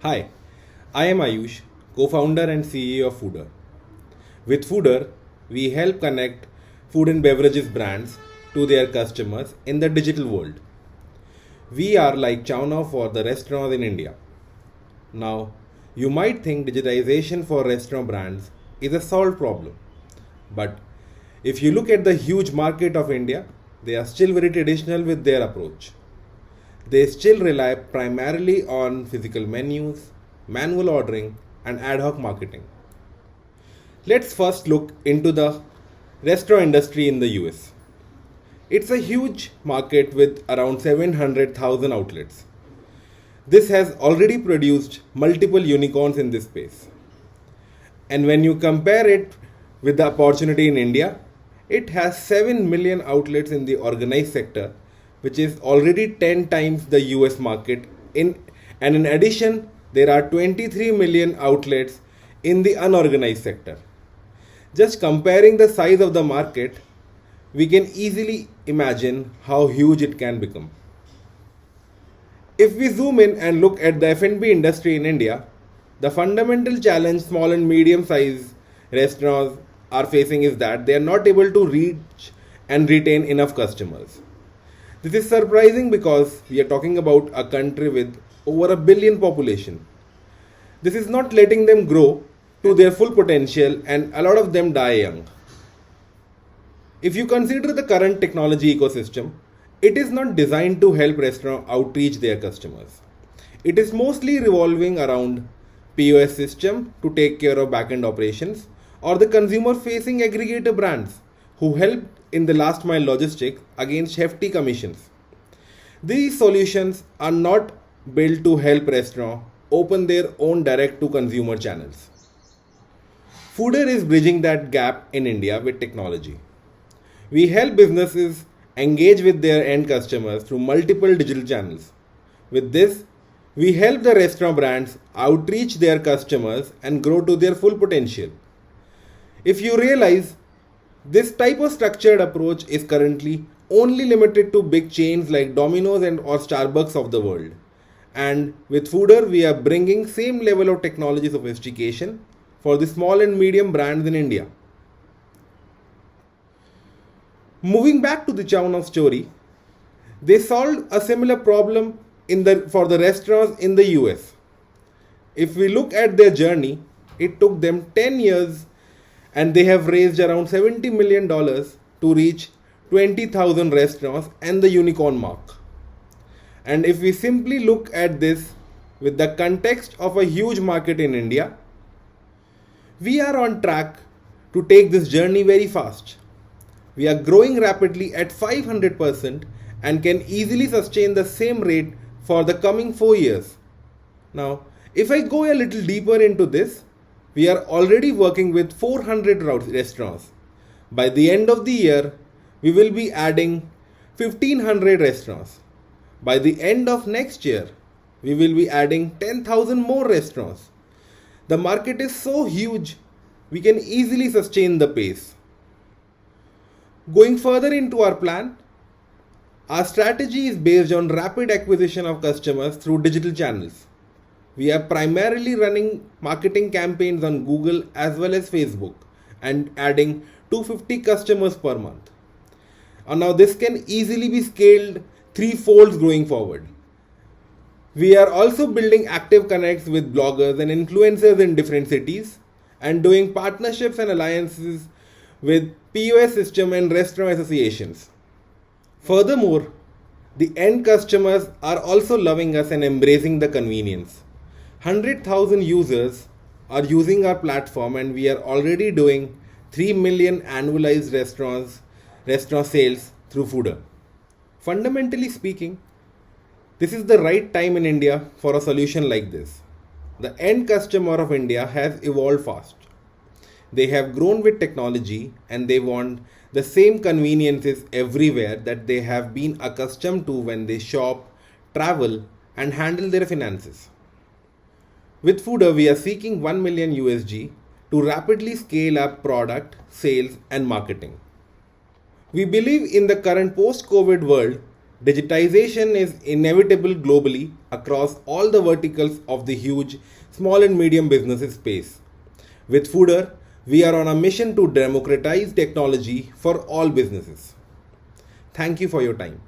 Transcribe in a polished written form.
Hi, I am Ayush, co founder and CEO of Fooder. With Fooder, we help connect food and beverages brands to their customers in the digital world. We are like Chowna for the restaurants in India. Now, you might think digitization for restaurant brands is a solved problem. But if you look at the huge market of India, they are still very traditional with their approach. They still rely primarily on physical menus, manual ordering, and ad hoc marketing. Let's first look into the restaurant industry in the US. It's a huge market with around 700,000 outlets. This has already produced multiple unicorns in this space. And when you compare it with the opportunity in India, it has 7 million outlets in the organized sector, which is already 10 times the US market. And in addition, there are 23 million outlets in the unorganized sector. Just comparing the size of the market, we can easily imagine how huge it can become. If we zoom in and look at the F&B industry in India, the fundamental challenge small and medium sized restaurants are facing is that they are not able to reach and retain enough customers. This is surprising because we are talking about a country with over a billion population. This is not letting them grow to their full potential and a lot of them die young. If you consider the current technology ecosystem, it is not designed to help restaurants outreach their customers. It is mostly revolving around POS system to take care of backend operations or the consumer facing aggregator brands who help in the last mile logistics against hefty commissions. These solutions are not built to help restaurants open their own direct to consumer channels. Fooder is bridging that gap in India with technology. We help businesses engage with their end customers through multiple digital channels. With this, we help the restaurant brands outreach their customers and grow to their full potential. If you realize, this type of structured approach is currently only limited to big chains like Domino's and or Starbucks of the world. And with Fooder, we are bringing same level of technology sophistication for the small and medium brands in India. Moving back to the Chowna story, they solved a similar problem for the restaurants in the US. If we look at their journey, it took them 10 years and they have raised around $70 million to reach 20,000 restaurants and the unicorn mark. And if we simply look at this with the context of a huge market in India, we are on track to take this journey very fast. We are growing rapidly at 500% and can easily sustain the same rate for the coming 4 years. Now, if I go a little deeper into this, we are already working with 400 restaurants. By the end of the year, we will be adding 1500 restaurants. By the end of next year, we will be adding 10,000 more restaurants. The market is so huge, we can easily sustain the pace. Going further into our plan, our strategy is based on rapid acquisition of customers through digital channels. We are primarily running marketing campaigns on Google as well as Facebook and adding 250 customers per month. And now this can easily be scaled threefold going forward. We are also building active connects with bloggers and influencers in different cities and doing partnerships and alliances with POS system and restaurant associations. Furthermore, the end customers are also loving us and embracing the convenience. 100,000 users are using our platform and we are already doing 3 million annualized restaurant sales through Fooder. Fundamentally speaking, this is the right time in India for a solution like this. The end customer of India has evolved fast. They have grown with technology and they want the same conveniences everywhere that they have been accustomed to when they shop, travel, and handle their finances. With Fooder, we are seeking 1 million USG to rapidly scale up product, sales, and marketing. We believe in the current post-COVID world, Digitization is inevitable globally across all the verticals of the huge small and medium businesses space. With Fooder, we are on a mission to democratize technology for all businesses. Thank you for your time.